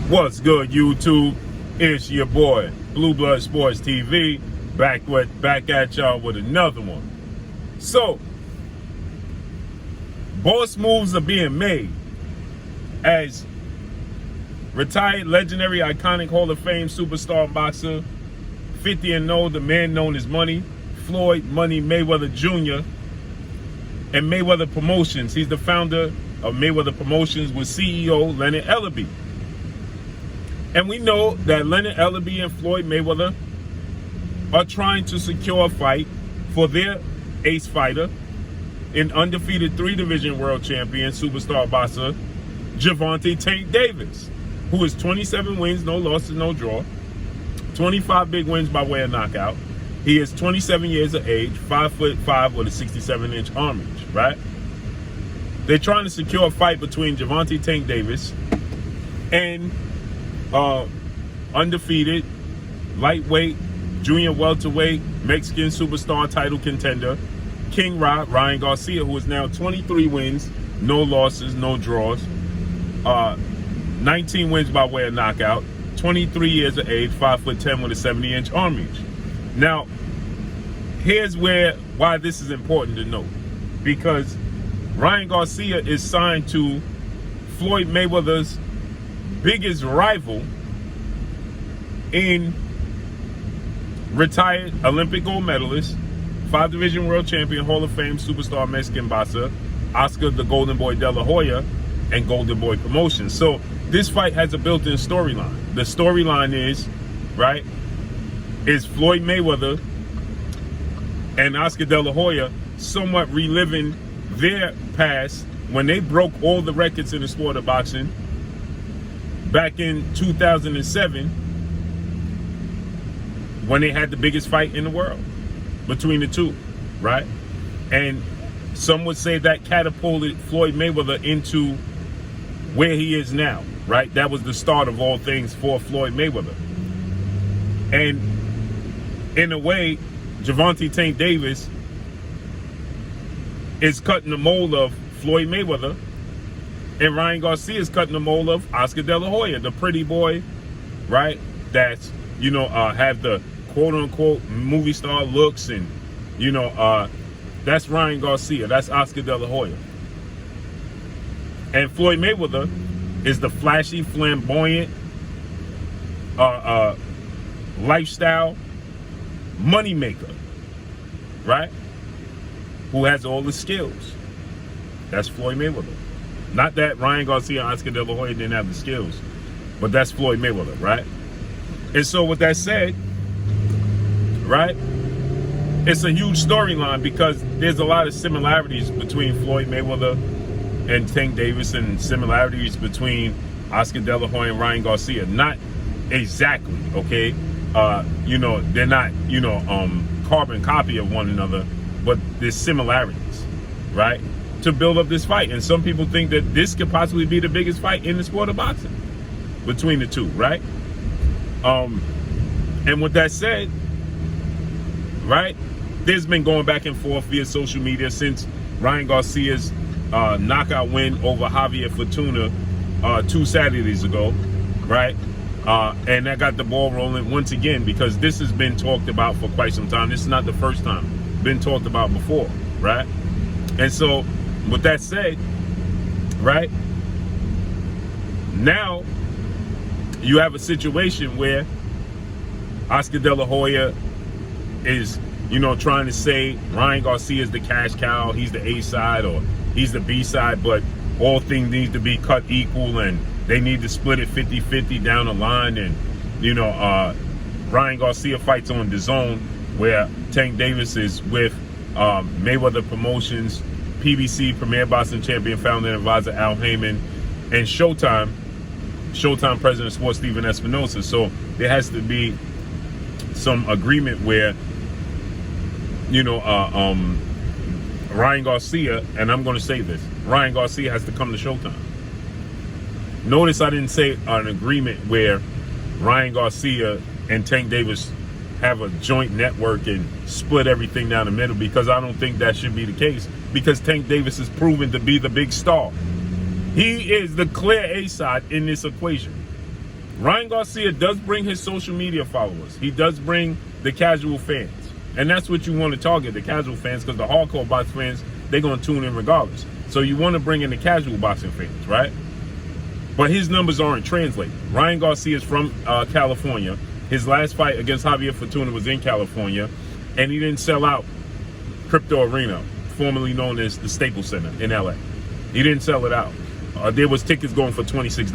What's good, YouTube? It's your boy, Blue Blood Sports TV, back at y'all with another one. So, boss moves are being made as retired, legendary, iconic Hall of Fame superstar boxer, 50-0, the man known as Money, Floyd Money Mayweather Jr., and Mayweather Promotions. He's the founder of Mayweather Promotions with CEO Leonard Ellerbe. And we know that Leonard Ellerbe and Floyd Mayweather are trying to secure a fight for their ace fighter, an undefeated 3-division world champion, superstar boxer, Gervonta Tank Davis, who is 27 wins, no losses, no draw, 25 big wins by way of knockout. He is 27 years of age, 5'5" with a 67-inch arm reach, right? They're trying to secure a fight between Gervonta Tank Davis and undefeated lightweight, junior welterweight, Mexican superstar title contender, King Ryan Garcia, who is now 23 wins, no losses, no draws, 19 wins by way of knockout, 23 years of age, 5'10" with a 70-inch arm reach. Now, here's why this is important to note, because Ryan Garcia is signed to Floyd Mayweather's biggest rival in retired Olympic gold medalist, 5-division world champion, Hall of Fame superstar Mexican boxer, Oscar the Golden Boy Dela Hoya, and Golden Boy Promotions. So this fight has a built-in storyline. The storyline is Floyd Mayweather and Oscar De La Hoya somewhat reliving their past when they broke all the records in the sport of boxing back in 2007, when they had the biggest fight in the world between the two, right? And some would say that catapulted Floyd Mayweather into where he is now, right? That was the start of all things for Floyd Mayweather. And in a way, Gervonta Tank Davis is cutting the mold of Floyd Mayweather, and Ryan Garcia is cutting the mold of Oscar De La Hoya, the pretty boy, right? That's, have the quote-unquote movie star looks, and, that's Ryan Garcia. That's Oscar De La Hoya. And Floyd Mayweather is the flashy, flamboyant, lifestyle moneymaker, right? Who has all the skills. That's Floyd Mayweather. Not that Ryan Garcia and Oscar De La Hoya didn't have the skills, but that's Floyd Mayweather, right? And so with that said, right, it's a huge storyline because there's a lot of similarities between Floyd Mayweather and Tank Davis, and similarities between Oscar De La Hoya and Ryan Garcia. Not exactly, okay? They're not, carbon copy of one another, but there's similarities, right? To build up this fight. And some people think that this could possibly be the biggest fight in the sport of boxing between the two, right? And with that said, right, there's been going back and forth via social media since Ryan Garcia's knockout win over Javier Fortuna 2 Saturdays ago, right? And that got the ball rolling once again, because this has been talked about for quite some time. This is not the first time. Been talked about before, right? And so with that said, right, now you have a situation where Oscar De La Hoya is, trying to say Ryan Garcia is the cash cow, he's the A side or he's the B side, but all things need to be cut equal and they need to split it 50-50 down the line. And, Ryan Garcia fights on DAZN, where Tank Davis is with Mayweather Promotions, PBC, Premier Boxing Champion, founder and advisor Al Heyman, and Showtime President of Sports Steven Espinosa. So there has to be some agreement where, Ryan Garcia, and I'm going to say this, Ryan Garcia has to come to Showtime. Notice I didn't say an agreement where Ryan Garcia and Tank Davis have a joint network and split everything down the middle, because I don't think that should be the case, because Tank Davis is proven to be the big star. He is the clear A side in this equation. Ryan Garcia does bring his social media followers. He does bring the casual fans. And that's what you want to target, the casual fans, because the hardcore box fans, they're going to tune in regardless. So you want to bring in the casual boxing fans, right? But his numbers aren't translated. Ryan Garcia is from California. His last fight against Javier Fortuna was in California, and he didn't sell out Crypto Arena, formerly known as the Staples Center in LA. He didn't sell it out. There was tickets going for $26,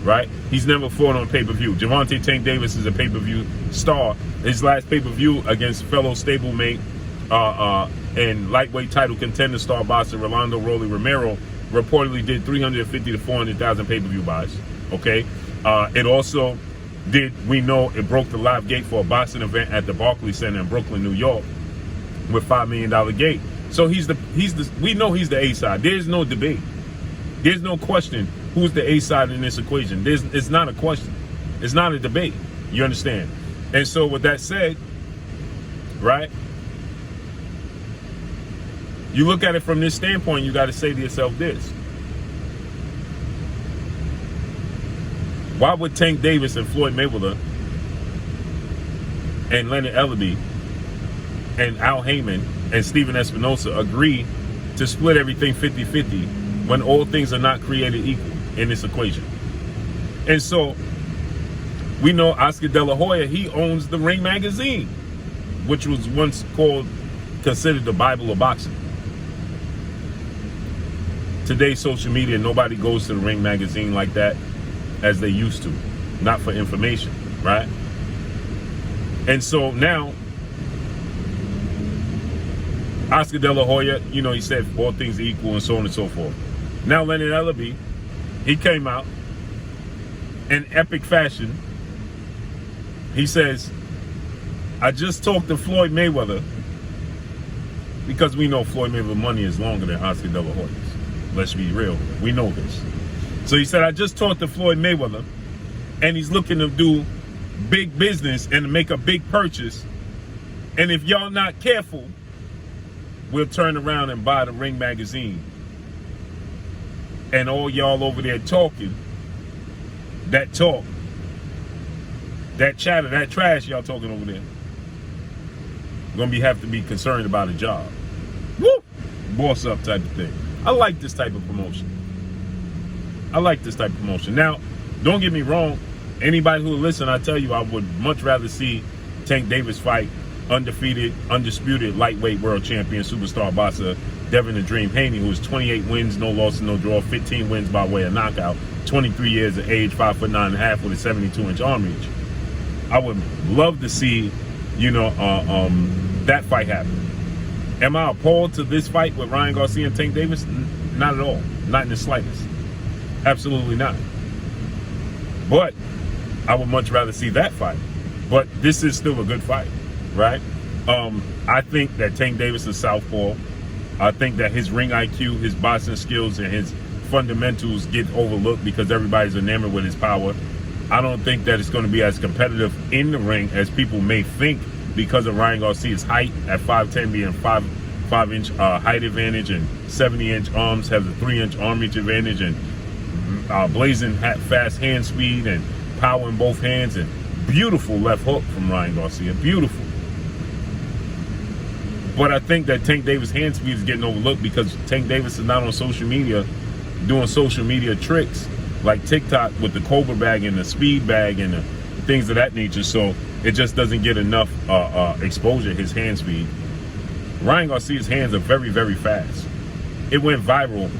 right? He's never fought on pay-per-view. Gervonta Tank Davis is a pay-per-view star. His last pay-per-view against fellow stablemate and lightweight title contender star boxer Rolando Rolly Romero reportedly did 350 to 400,000 pay-per-view buys. Okay, it also did. We know it broke the live gate for a boxing event at the Barclays Center in Brooklyn, New York, with $5 million gate. So we know he's the A side. There's no debate. There's no question who's the A side in this equation. It's not a question. It's not a debate. You understand? And so with that said, right? You look at it from this standpoint, you got to say to yourself this. Why would Tank Davis and Floyd Mayweather and Leonard Ellerbe and Al Heyman and Steven Espinosa agree to split everything 50-50 when all things are not created equal in this equation? And so we know Oscar De La Hoya, he owns the Ring magazine, which was once considered the Bible of boxing. Today's social media, nobody goes to the Ring magazine like that as they used to, not for information, right? And so now Oscar De La Hoya, you know, he said all things are equal and so on and so forth. Now Leonard Ellerbe, he came out in epic fashion. He says, I just talked to Floyd Mayweather, because we know Floyd Mayweather money is longer than Oscar De La Hoya's. Let's be real. We know this. So he said, I just talked to Floyd Mayweather, and he's looking to do big business and to make a big purchase. And if y'all not careful, we'll turn around and buy the Ring magazine. And all y'all over there talking, that talk, that chatter, that trash y'all talking over there, gonna have to be concerned about a job. Woo! Boss up type of thing. I like this type of promotion. I like this type of promotion. Now, don't get me wrong. Anybody who will listen, I tell you, I would much rather see Tank Davis fight undefeated, undisputed lightweight world champion, superstar boxer Devin the Dream Haney, who has 28 wins, no losses, no draw, 15 wins by way of knockout, 23 years of age, 5'9.5" with a 72-inch arm reach. I would love to see, you know, that fight happen. Am I appalled to this fight with Ryan Garcia and Tank Davis? Not at all. Not in the slightest. Absolutely not. But I would much rather see that fight. But this is still a good fight, right? I think that Tank Davis is southpaw. I think that his ring IQ, his boxing skills, and his fundamentals get overlooked because everybody's enamored with his power. I don't think that it's going to be as competitive in the ring as people may think because of Ryan Garcia's height at 5'10", being 5'5" height advantage, and 70-inch arms, has a 3-inch arm reach advantage, and blazing fast hand speed and power in both hands, and beautiful left hook from Ryan Garcia, beautiful. But I think that Tank Davis' hand speed is getting overlooked because Tank Davis is not on social media doing social media tricks like TikTok with the Cobra bag and the speed bag and the things of that nature. So it just doesn't get enough exposure, his hand speed. Ryan Garcia's hands are very, very fast. It went viral,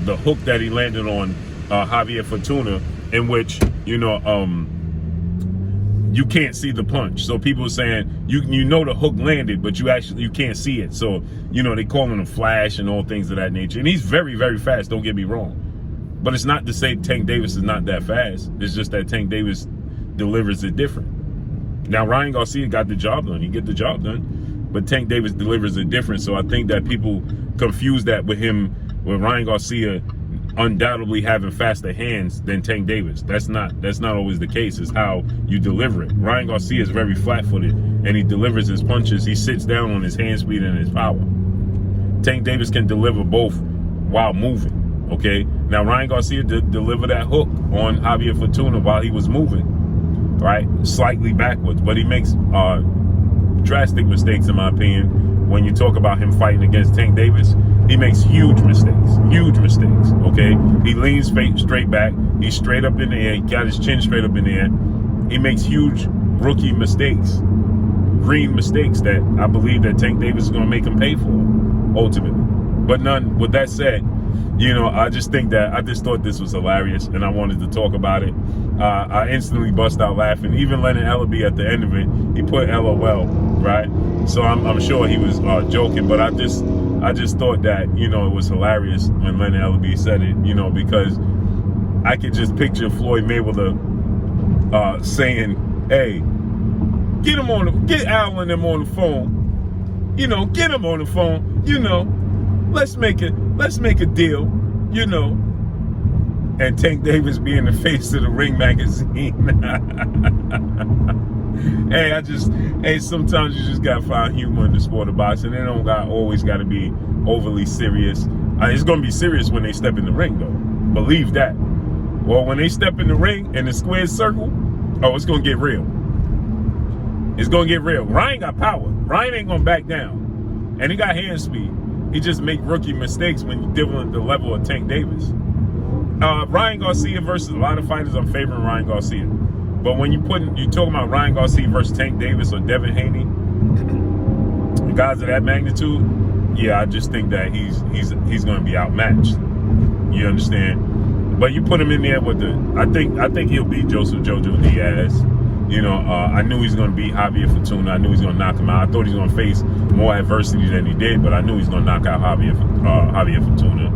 the hook that he landed on Javier Fortuna, in which, you know, you can't see the punch. So people are saying you know the hook landed, but you can't see it. So, you know, they call him a flash and all things of that nature. And he's very, very fast, don't get me wrong. But it's not to say Tank Davis is not that fast. It's just that Tank Davis delivers it different. Now, Ryan Garcia got the job done. He get the job done. But Tank Davis delivers it different. So I think that people confuse that with Ryan Garcia undoubtedly having faster hands than Tank Davis. That's not always the case. It's how you deliver it. Ryan Garcia is very flat-footed, and he delivers his punches. He sits down on his hand speed and his power. Tank Davis can deliver both while moving, okay? Now, Ryan Garcia did deliver that hook on Javier Fortuna while he was moving, right? Slightly backwards. But he makes drastic mistakes, in my opinion, when you talk about him fighting against Tank Davis. He makes huge mistakes, okay? He leans straight back. He's straight up in the air. He got his chin straight up in the air. He makes huge rookie mistakes, green mistakes that I believe that Tank Davis is going to make him pay for, ultimately. But with that said, I just thought this was hilarious, and I wanted to talk about it. I instantly bust out laughing. Even Leonard Ellerbe at the end of it, he put LOL, right? So I'm sure he was joking, but I just thought that, it was hilarious when Leonard Ellerbe said it, because I could just picture Floyd Mayweather saying, hey, get Al and them on the phone, get him on the phone, let's make a deal, and Tank Davis being the face of the Ring magazine. Hey, sometimes you just gotta find humor in the sport of boxing. They don't always gotta be overly serious. It's gonna be serious when they step in the ring, though. Believe that. Well, when they step in the ring in the square circle, it's gonna get real. It's gonna get real. Ryan got power. Ryan ain't gonna back down, and he got hand speed. He just make rookie mistakes when you're dealing with the level of Tank Davis. Ryan Garcia versus a lot of fighters, I'm favoring Ryan Garcia. But when you talking about Ryan Garcia versus Tank Davis or Devin Haney, guys of that magnitude, yeah, I just think that he's going to be outmatched. You understand? But you put him in there with I think he'll beat Joseph Jojo Diaz. I knew he's going to beat Javier Fortuna. I knew he's going to knock him out. I thought he was going to face more adversity than he did, but I knew he's going to knock out Javier Fortuna.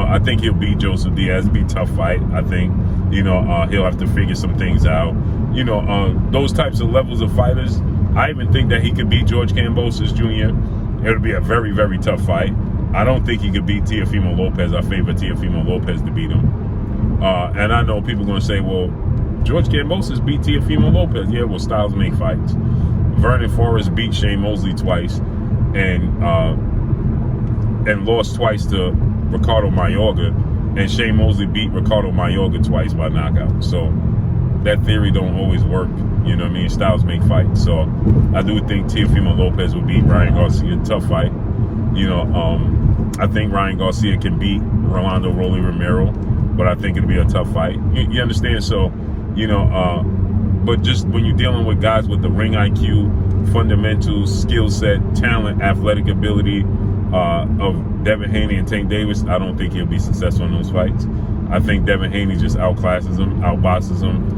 I think he'll beat Joseph Diaz. It'll be a tough fight, I think. He'll have to figure some things out. Those types of levels of fighters, I even think that he could beat George Kambosos Jr. It'll be a very, very tough fight. I don't think he could beat Teofimo Lopez. I favor Teofimo Lopez to beat him. And I know people are going to say, well, George Kambosos beat Teofimo Lopez. Yeah, well, styles make fights. Vernon Forrest beat Shane Mosley twice and lost twice to Ricardo Mayorga. And Shane Mosley beat Ricardo Mayorga twice by knockout. So that theory don't always work. You know what I mean? Styles make fights. So I do think Teofimo Lopez will beat Ryan Garcia. Tough fight. I think Ryan Garcia can beat Rolando Rolly Romero, but I think it'll be a tough fight. You understand? So, but just when you're dealing with guys with the ring IQ, fundamentals, skill set, talent, athletic ability of Devin Haney and Tank Davis, I don't think he'll be successful in those fights. I think Devin Haney just outclasses him, outboxes him,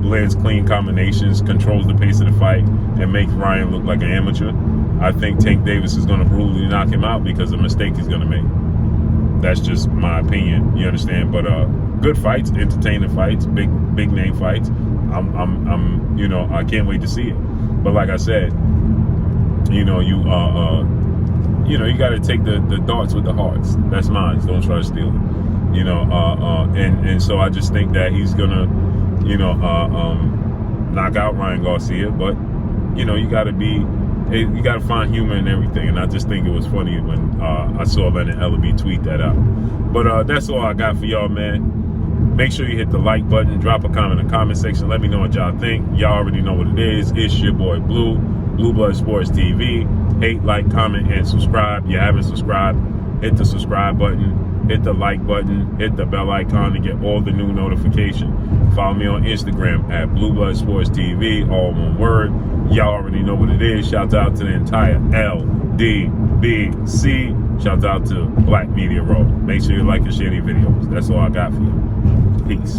lands clean combinations, controls the pace of the fight, and makes Ryan look like an amateur. I think Tank Davis is going to brutally knock him out because of the mistake he's going to make. That's just my opinion. You understand? But good fights, entertaining fights, big name fights. I can't wait to see it. But like I said, you got to take the darts with the hearts. That's mine. Don't try to steal it. And so I just think that he's gonna, knock out Ryan Garcia. But you got to find humor in everything. And I just think it was funny when I saw Leonard Ellerbe tweet that out. But that's all I got for y'all, man. Make sure you hit the like button, drop a comment in the comment section. Let me know what y'all think. Y'all already know what it is. It's your boy Blue, Blue Blood Sports TV. Hate, like, comment, and subscribe. If you haven't subscribed, hit the subscribe button, hit the like button, hit the bell icon to get all the new notifications. Follow me on Instagram at Blue Blood Sports TV, all one word. Y'all already know what it is. Shout out to the entire LDBC. Shout out to Black Media Row. Make sure you like and share these videos. That's all I got for you. Peace.